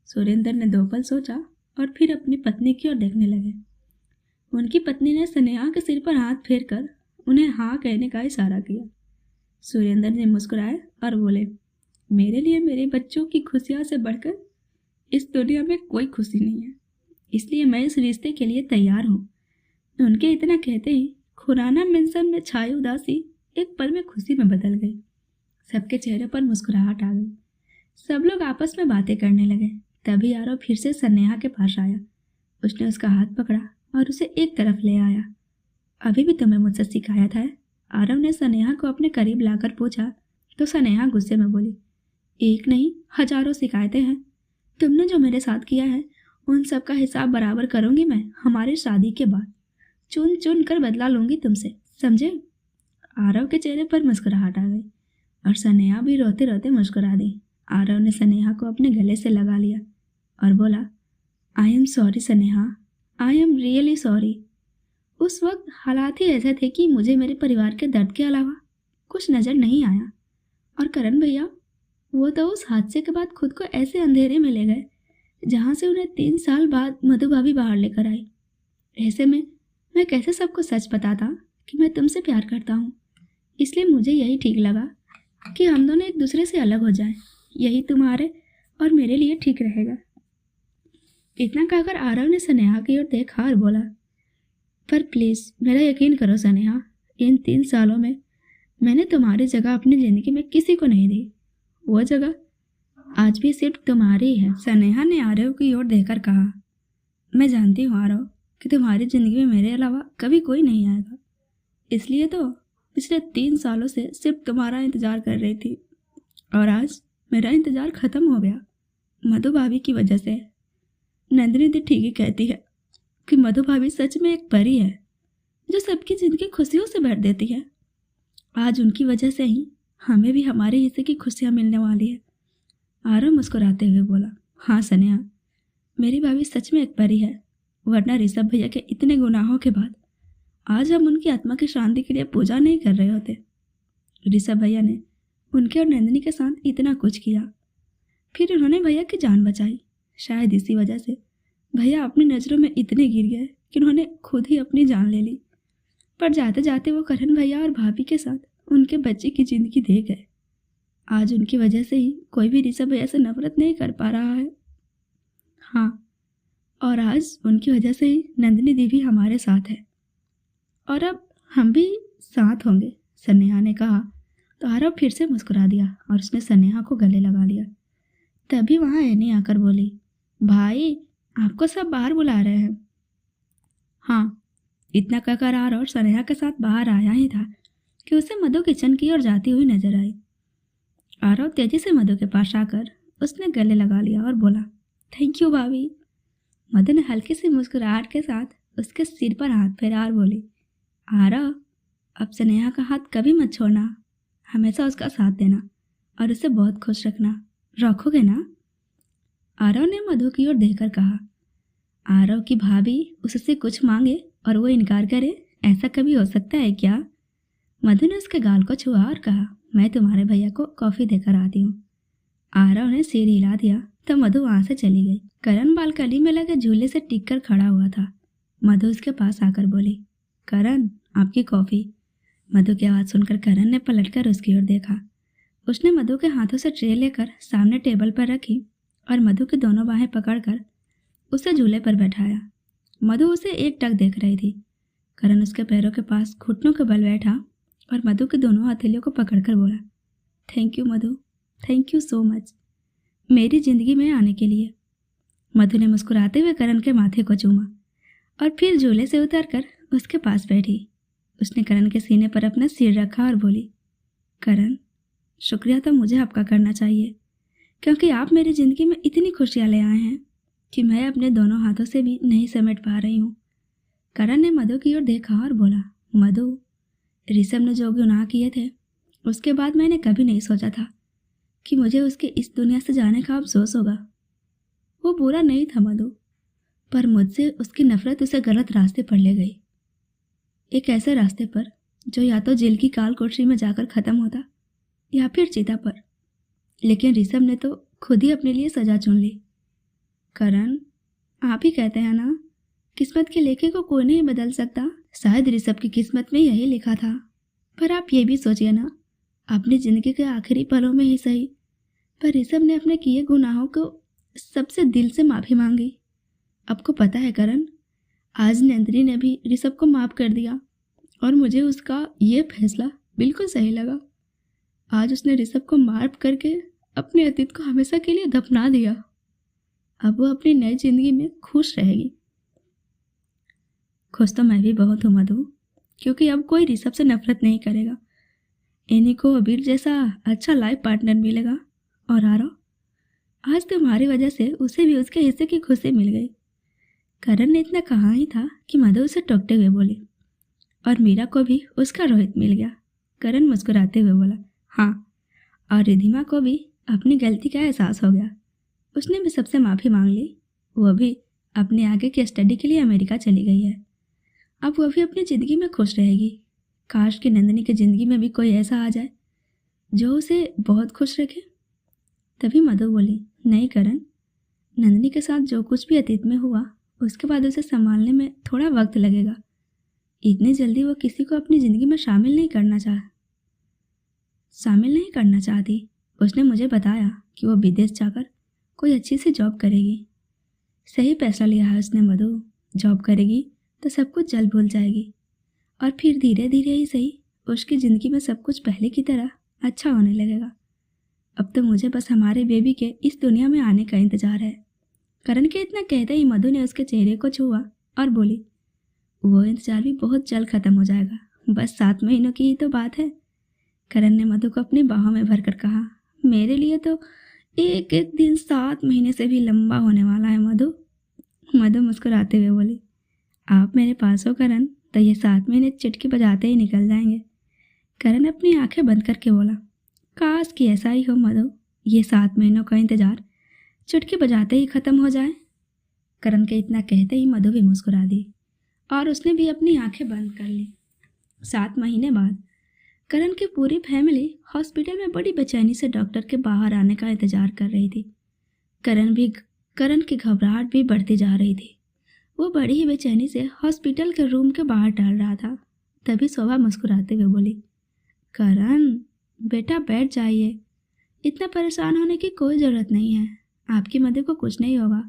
सुरेंद्र ने 2 पल सोचा और फिर अपनी पत्नी की ओर देखने लगे। उनकी पत्नी ने स्नेहा के सिर पर हाथ फेरकर उन्हें हाँ कहने का इशारा किया। सुरेंद्र ने मुस्कुराए और बोले, मेरे लिए मेरे बच्चों की खुशियाँ से बढ़कर इस दुनिया में कोई खुशी नहीं है, इसलिए मैं इस रिश्ते के लिए तैयार हूँ। उनके इतना कहते ही खुराना मेंशन में छाई उदासी एक पल में खुशी में बदल गई। सबके चेहरे पर मुस्कुराहट आ गई। सब लोग आपस में बातें करने लगे। तभी आरव फिर से स्नेहा के पास आया। उसने उसका हाथ पकड़ा और उसे एक तरफ ले आया। अभी भी तुम्हें मुझसे शिकायत है? आरव ने स्नेहा को अपने करीब लाकर पूछा तो स्नेहा गुस्से में बोली, एक नहीं हजारों शिकायतें हैं। तुमने जो मेरे साथ किया है उन सब का हिसाब बराबर करूंगी मैं हमारी शादी के बाद। चुन चुन कर बदला लूंगी तुमसे, समझे? आरव के चेहरे पर मुस्कुराहट आ गई और स्नेहा भी रोते रोते मुस्कुरा दी। आरव ने स्नेहा को अपने गले से लगा लिया और बोला, I am sorry Sneha, I am really sorry. उस वक्त हालात ही ऐसे थे कि मुझे मेरे परिवार के दर्द के अलावा कुछ नज़र नहीं आया। और करण भैया, वो तो उस हादसे के बाद खुद को ऐसे अंधेरे में ले गए जहाँ से उन्हें 3 साल बाद मधु भाभी बाहर लेकर आई। ऐसे में मैं कैसे सबको सच बताता कि मैं तुमसे प्यार करता हूँ। इसलिए मुझे यही ठीक लगा कि हम दोनों एक दूसरे से अलग हो जाएं। यही तुम्हारे और मेरे लिए ठीक रहेगा। इतना कहकर आरव ने स्नेहा की ओर देखा और बोला, पर प्लीज़ मेरा यकीन करो स्नेहा, इन 3 सालों में मैंने तुम्हारी जगह अपनी ज़िंदगी में किसी को नहीं दी। वो जगह आज भी सिर्फ तुम्हारी है। स्नेहा ने आरव की ओर देखकर कहा, मैं जानती हूँ आरव कि तुम्हारी ज़िंदगी में मेरे अलावा कभी कोई नहीं आएगा, इसलिए तो पिछले 3 सालों से सिर्फ तुम्हारा इंतज़ार कर रही थी, और आज मेरा इंतज़ार ख़त्म हो गया। मधु भाभी की वजह से। नंदिनी दी ठीक ही कहती है कि मधु भाभी सच में एक परी है जो सबकी ज़िंदगी खुशियों से भर देती है। आज उनकी वजह से ही हमें भी हमारे हिस्से की खुशियाँ मिलने वाली है। आरव मुस्कुराते हुए बोला, हाँ सनेहा, मेरी भाभी सच में एक परी है, वरना ऋषभ भैया के इतने गुनाहों के बाद आज हम उनकी आत्मा की शांति के लिए पूजा नहीं कर रहे होते। ऋषभ भैया ने उनके और नंदिनी के साथ इतना कुछ किया, फिर उन्होंने भैया की जान बचाई। शायद इसी वजह से भैया अपनी नज़रों में इतने गिर गए कि उन्होंने खुद ही अपनी जान ले ली। पर जाते जाते वो करण भैया और भाभी के साथ उनके बच्चे की ज़िंदगी दे गए। आज उनकी वजह से ही कोई भी ऋषभ भैया से नफरत नहीं कर पा रहा है। हाँ, और आज उनकी वजह से ही नंदिनी दी भी हमारे साथ है, और अब हम भी साथ होंगे, सनेहा ने कहा तो आरव फिर से मुस्कुरा दिया और उसने सनेहा को गले लगा लिया। तभी वहाँ एनी आकर बोली, भाई आपको सब बाहर बुला रहे हैं। हाँ, इतना कहकर आरव सनेहा के साथ बाहर आया ही था कि उसे मधु किचन की ओर जाती हुई नजर आई। आरव तेजी से मधु के पास आकर उसने गले लगा लिया और बोला, थैंक यू भाभी। मधु ने हल्की सी मुस्कुराहट के साथ उसके सिर पर हाथ फेरा और बोली, आरव अब स्नेहा का हाथ कभी मत छोड़ना, हमेशा उसका साथ देना और उसे बहुत खुश रखना, रखोगे ना? आरव ने मधु की ओर देखकर कहा। आरव की भाभी उससे कुछ मांगे और वो इनकार करे, ऐसा कभी हो सकता है क्या? मधु ने उसके गाल को छुआ और कहा, मैं तुम्हारे भैया को कॉफ़ी देकर आती हूँ। आरव ने सिर हिला दिया तो मधु वहाँ से चली गई। करण बालकनी में लगे झूले से टिक कर खड़ा हुआ था। मधु उसके पास आकर बोली, करण आपकी कॉफ़ी। मधु की आवाज़ सुनकर करण ने पलटकर उसकी ओर देखा। उसने मधु के हाथों से ट्रे लेकर सामने टेबल पर रखी और मधु की दोनों बाहें पकड़कर उसे झूले पर बैठाया। मधु उसे एकटक देख रही थी। करण उसके पैरों के पास घुटनों के बल बैठा और मधु की दोनों हथेलियों को पकड़कर बोला, thank you Madhu, thank you so much मेरी ज़िंदगी में आने के लिए। मधु ने मुस्कुराते हुए करण के माथे को चूमा और फिर झूले से उतरकर उसके पास बैठी। उसने करण के सीने पर अपना सिर रखा और बोली, करण शुक्रिया तो मुझे आपका करना चाहिए, क्योंकि आप मेरी ज़िंदगी में इतनी खुशियाँ ले आए हैं कि मैं अपने दोनों हाथों से भी नहीं समेट पा रही हूँ। करण ने मधु की ओर देखा और बोला, मधु ऋषभ ने जो गुनाह किए थे उसके बाद मैंने कभी नहीं सोचा था कि मुझे उसके इस दुनिया से जाने का अफसोस होगा। वो बुरा नहीं था मधु, पर मुझसे उसकी नफरत उसे गलत रास्ते पर ले गई, एक ऐसे रास्ते पर जो या तो जेल की काल कोठरी में जाकर ख़त्म होता या फिर चिता पर। लेकिन ऋषभ ने तो खुद ही अपने लिए सज़ा चुन ली। करण आप ही कहते हैं ना, किस्मत के लेखे को कोई नहीं बदल सकता। शायद ऋषभ की किस्मत में यही लिखा था। पर आप ये भी सोचिए ना, अपनी ज़िंदगी के आखिरी पलों में ही सही, पर ऋषभ ने अपने किए गुनाहों को सबसे दिल से माफ़ी मांगी। आपको पता है करण, आज नंदिनी ने भी ऋषभ को माफ़ कर दिया और मुझे उसका ये फैसला बिल्कुल सही लगा। आज उसने ऋषभ को माफ़ करके अपने अतीत को हमेशा के लिए दफना दिया। अब वो अपनी नई ज़िंदगी में खुश रहेगी। खुश तो मैं भी बहुत हूँ मधु, क्योंकि अब कोई ऋषभ से नफरत नहीं करेगा। इन्हीं को अबीर जैसा अच्छा लाइफ पार्टनर मिलेगा। और आरव, आज तुम्हारी वजह से उसे भी उसके हिस्से की खुशी मिल गई। करण ने इतना कहा ही था कि मधु उसे टोकते हुए बोली, और मीरा को भी उसका रोहित मिल गया। करण मुस्कुराते हुए बोला, हाँ, और रिधिमा को भी अपनी गलती का एहसास हो गया। उसने भी सबसे माफ़ी मांग ली। वो भी अपने आगे की स्टडी के लिए अमेरिका चली गई है। अब वो भी अपनी ज़िंदगी में खुश रहेगी। काश कि नंदिनी की ज़िंदगी में भी कोई ऐसा आ जाए जो उसे बहुत खुश रखे। तभी मधु बोली, नहीं करण, नंदिनी के साथ जो कुछ भी अतीत में हुआ उसके बाद उसे संभालने में थोड़ा वक्त लगेगा। इतनी जल्दी वो किसी को अपनी ज़िंदगी में शामिल नहीं करना चाहती। उसने मुझे बताया कि वो विदेश जाकर कोई अच्छी सी जॉब करेगी। सही फैसला लिया है उसने मधु। जॉब करेगी तो सब कुछ जल्द भूल जाएगी और फिर धीरे धीरे ही सही उसकी ज़िंदगी में सब कुछ पहले की तरह अच्छा होने लगेगा। अब तो मुझे बस हमारे बेबी के इस दुनिया में आने का इंतज़ार है। करण के इतना कहते ही मधु ने उसके चेहरे को छुआ और बोली, वो इंतजार भी बहुत जल्द खत्म हो जाएगा, बस 7 महीनों की ही तो बात है। करण ने मधु को अपनी बाहों में भरकर कहा, मेरे लिए तो एक एक दिन 7 महीने से भी लंबा होने वाला है मधु। मधु मुस्कुराते हुए बोली, आप मेरे पास हो करण तो ये 7 महीने चुटकी बजाते ही निकल जाएंगे। करण अपनी आंखें बंद करके बोला, काश कि ऐसा ही हो मधु, ये 7 महीनों का इंतजार चुटकी बजाते ही खत्म हो जाए। करण के इतना कहते ही मधु भी मुस्कुरा दी और उसने भी अपनी आंखें बंद कर ली। 7 महीने बाद करण की पूरी फैमिली हॉस्पिटल में बड़ी बेचैनी से डॉक्टर के बाहर आने का इंतजार कर रही थी। करण की घबराहट भी बढ़ती जा रही थी। वो बड़ी ही बेचैनी से हॉस्पिटल के रूम के बाहर टहल रहा था। तभी शोभा मुस्कुराते हुए बोली, करण बेटा बैठ जाइए, इतना परेशान होने की कोई ज़रूरत नहीं है, आपकी मधु को कुछ नहीं होगा,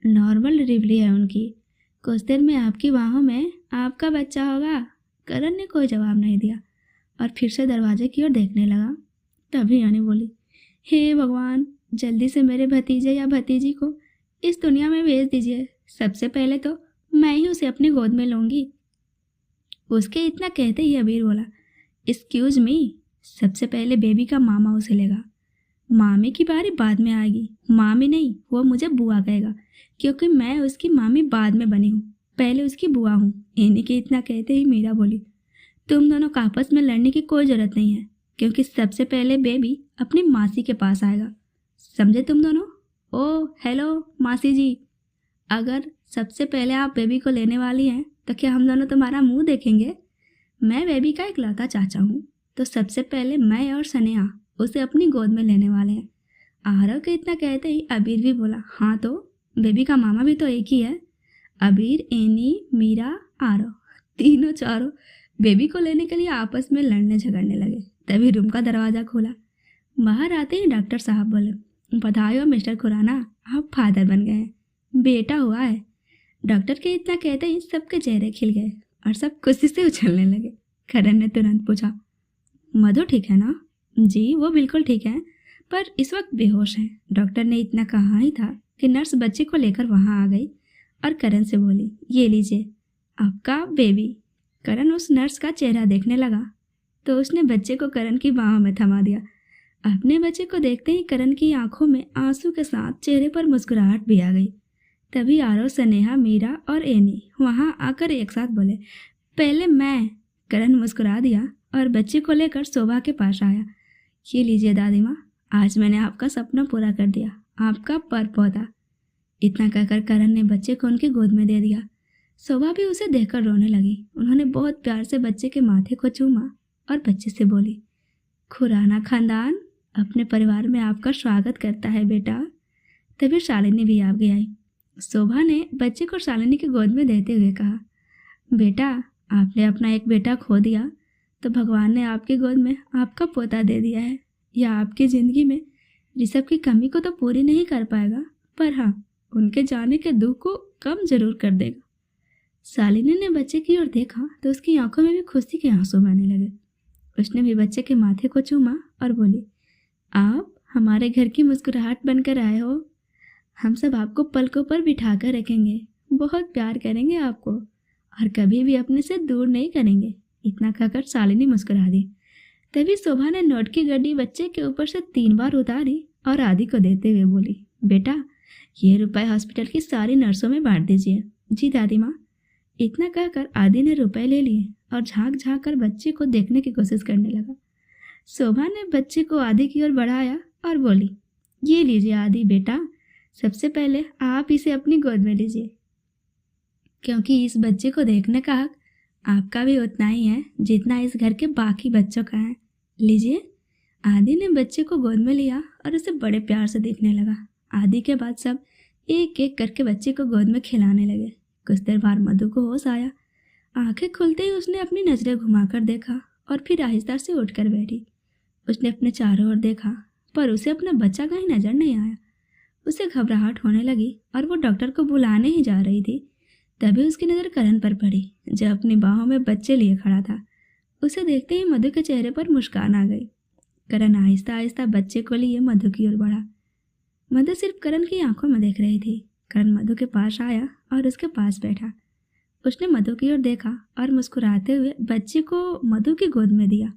नॉर्मल डिलीवरी है उनकी, कुछ देर में आपकी बाहों में आपका बच्चा होगा। करण ने कोई जवाब नहीं दिया और फिर से दरवाजे की ओर देखने लगा। तभी अनी बोली, हे भगवान, जल्दी से मेरे भतीजे या भतीजी को इस दुनिया में भेज दीजिए, सबसे पहले तो मैं ही उसे अपनी गोद में लूँगी। उसके इतना कहते ही अबीर बोला, एक्सक्यूज मी, सबसे पहले बेबी का मामा उसे लेगा, मामी की बारी बाद में आएगी। मामी नहीं, वो मुझे बुआ कहेगा, क्योंकि मैं उसकी मामी बाद में बनी हूँ, पहले उसकी बुआ हूँ। इन्हीं के इतना कहते ही मीरा बोली, तुम दोनों को आपस में लड़ने की कोई ज़रूरत नहीं है, क्योंकि सबसे पहले बेबी अपनी मासी के पास आएगा, समझे तुम दोनों? ओ हेलो मासी जी, अगर सबसे पहले आप बेबी को लेने वाली हैं तो क्या हम दोनों तुम्हारा मुंह देखेंगे? मैं बेबी का इकलौता चाचा हूँ, तो सबसे पहले मैं और सनेहा उसे अपनी गोद में लेने वाले हैं। आरव के इतना कहते ही अबीर भी बोला, हाँ तो बेबी का मामा भी तो एक ही है। अबीर, एनी, मीरा, आरव तीनों चारों बेबी को लेने के लिए आपस में लड़ने झगड़ने लगे। तभी रूम का दरवाज़ा खोला। बाहर आते ही डॉक्टर साहब बोले, बधाई हो मिस्टर खुराना, आप फादर बन गए हैं, बेटा हुआ है। डॉक्टर के इतना कहते ही सबके चेहरे खिल गए और सब खुशी से उछलने लगे। करण ने तुरंत पूछा, मधु ठीक है ना? जी वो बिल्कुल ठीक है, पर इस वक्त बेहोश है। डॉक्टर ने इतना कहा ही था कि नर्स बच्चे को लेकर वहां आ गई और करण से बोली, ये लीजिए आपका बेबी। करण उस नर्स का चेहरा देखने लगा तो उसने बच्चे को करण की बाहों में थमा दिया। अपने बच्चे को देखते ही करण की आंखों में आंसू के साथ चेहरे पर मुस्कुराहट भी आ गई। तभी आरव, सनेहा, मीरा और एनी वहां आकर एक साथ बोले, पहले मैं। करण मुस्कुरा दिया और बच्चे को लेकर शोभा के पास आया। ये लीजिए दादी माँ, आज मैंने आपका सपना पूरा कर दिया, आपका पर पौधा। इतना कहकर करण ने बच्चे को उनकी गोद में दे दिया। शोभा भी उसे देखकर रोने लगी। उन्होंने बहुत प्यार से बच्चे के माथे को चूमा और बच्चे से बोली, खुराना खानदान अपने परिवार में आपका स्वागत करता है बेटा। तभी शालिनी भी आगे आई। शोभा ने बच्चे को शालिनी की गोद में देते हुए कहा, बेटा आपने अपना एक बेटा खो दिया तो भगवान ने आपकी गोद में आपका पोता दे दिया है। यह आपकी ज़िंदगी में ऋषभ की कमी को तो पूरी नहीं कर पाएगा, पर हाँ उनके जाने के दुख को कम जरूर कर देगा। शालिनी ने बच्चे की ओर देखा तो उसकी आंखों में भी खुशी के आंसू बहने लगे। उसने भी बच्चे के माथे को चूमा और बोली, आप हमारे घर की मुस्कुराहट बनकर आए हो, हम सब आपको पलकों पर बिठा कर रखेंगे, बहुत प्यार करेंगे आपको और कभी भी अपने से दूर नहीं करेंगे। इतना कहकर शालिनी मुस्कुरा दी। तभी शोभा ने नोट की गड्डी बच्चे के ऊपर से 3 बार उतारी और आदि को देते हुए बोली, बेटा ये रुपए हॉस्पिटल की सारी नर्सों में बांट दीजिए। जी दादी माँ। इतना कहकर आदि ने रुपए ले लिए और झांक झांक कर बच्चे को देखने की कोशिश करने लगा। शोभा ने बच्चे को आदि की ओर बढ़ाया और बोली, ये लीजिए आदि बेटा, सबसे पहले आप इसे अपनी गोद में लीजिए, क्योंकि इस बच्चे को देखने का हक आपका भी उतना ही है जितना इस घर के बाकी बच्चों का है। लीजिए। आदि ने बच्चे को गोद में लिया और उसे बड़े प्यार से देखने लगा। आदि के बाद सब एक एक करके बच्चे को गोद में खिलाने लगे। कुछ देर बाद मधु को होश आया। आंखें खुलते ही उसने अपनी नजरें घुमाकर देखा और फिर आहिस्ता से उठकर बैठी। उसने अपने चारों ओर देखा पर उसे अपना बच्चा कहीं नजर नहीं आया। उसे घबराहट होने लगी और वो डॉक्टर को बुलाने ही जा रही थी। तभी उसकी नज़र करण पर पड़ी जो अपनी बाहों में बच्चे लिए खड़ा था। उसे देखते ही मधु के चेहरे पर मुस्कान आ गई। करण आहिस्ता आहिस्ता बच्चे को लिए मधु की ओर बढ़ा। मधु सिर्फ करण की आंखों में देख रही थी। करण मधु के पास आया और उसके पास बैठा। उसने मधु की ओर देखा और मुस्कुराते हुए बच्चे को मधु की गोद में दिया।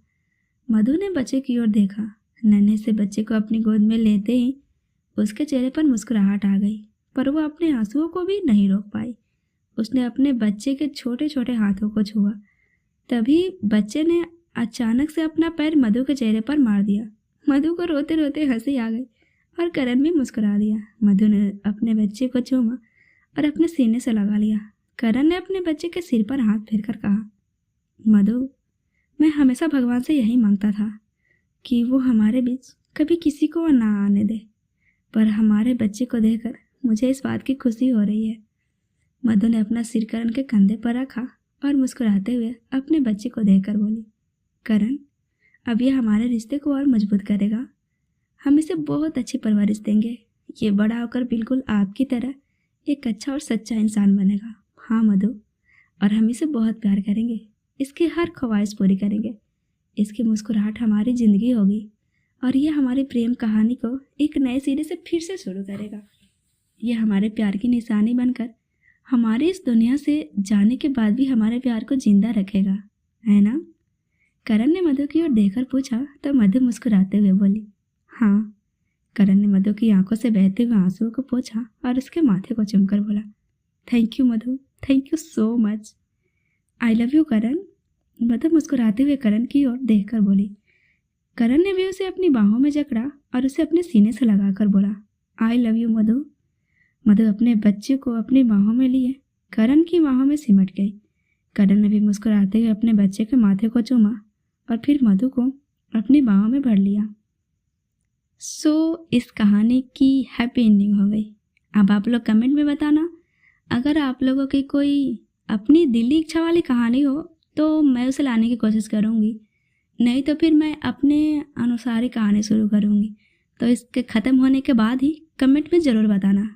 मधु ने बच्चे की ओर देखा। नन्हे से बच्चे को अपनी गोद में लेते ही उसके चेहरे पर मुस्कुराहट आ गई, पर वो अपने आंसुओं को भी नहीं रोक पाई। उसने अपने बच्चे के छोटे छोटे हाथों को छुआ। तभी बच्चे ने अचानक से अपना पैर मधु के चेहरे पर मार दिया। मधु को रोते रोते हंसी आ गई और करण भी मुस्कुरा दिया। मधु ने अपने बच्चे को चूमा और अपने सीने से लगा लिया। करण ने अपने बच्चे के सिर पर हाथ फेरकर कहा, मधु, मैं हमेशा भगवान से यही मांगता था कि वो हमारे बीच कभी किसी को ना आने दे, पर हमारे बच्चे को देखकर मुझे इस बात की खुशी हो रही है। मधु ने अपना सिर करण के कंधे पर रखा और मुस्कुराते हुए अपने बच्चे को देखकर बोली, करण, अब ये हमारे रिश्ते को और मजबूत करेगा। हम इसे बहुत अच्छी परवरिश देंगे। ये बड़ा होकर बिल्कुल आपकी तरह एक अच्छा और सच्चा इंसान बनेगा। हाँ मधु, और हम इसे बहुत प्यार करेंगे, इसकी हर ख्वाहिश पूरी करेंगे। इसकी मुस्कुराहट हमारी ज़िंदगी होगी और ये हमारी प्रेम कहानी को एक नए सिरे से फिर से शुरू करेगा। ये हमारे प्यार की निशानी बनकर हमारे इस दुनिया से जाने के बाद भी हमारे प्यार को जिंदा रखेगा, है ना? करण ने मधु की ओर देखकर पूछा तो मधु मुस्कुराते हुए बोली, हाँ। करण ने मधु की आंखों से बहते हुए आंसुओं को पोंछा और उसके माथे को चूमकर बोला, thank you Madhu, thank you so much. I love you Karan. Madhu मुस्कुराते हुए करण की ओर देखकर बोली। करण ने भी उसे अपनी बाहों में जकड़ा और उसे अपने सीने से लगाकर बोला, आई लव यू मधु। मधु अपने बच्चे को अपनी बाहों में लिए करण की बाहों में सिमट गई। करण ने भी मुस्कुराते हुए अपने बच्चे के माथे को चूमा और फिर मधु को अपनी बाहों में भर लिया। इस कहानी की हैप्पी एंडिंग हो गई। अब आप लोग कमेंट में बताना, अगर आप लोगों की कोई अपनी दिली इच्छा वाली कहानी हो तो मैं उसे लाने की कोशिश करूँगी, नहीं तो फिर मैं अपने अनुसार ही कहानी शुरू करूँगी। तो इसके ख़त्म होने के बाद ही कमेंट में ज़रूर बताना।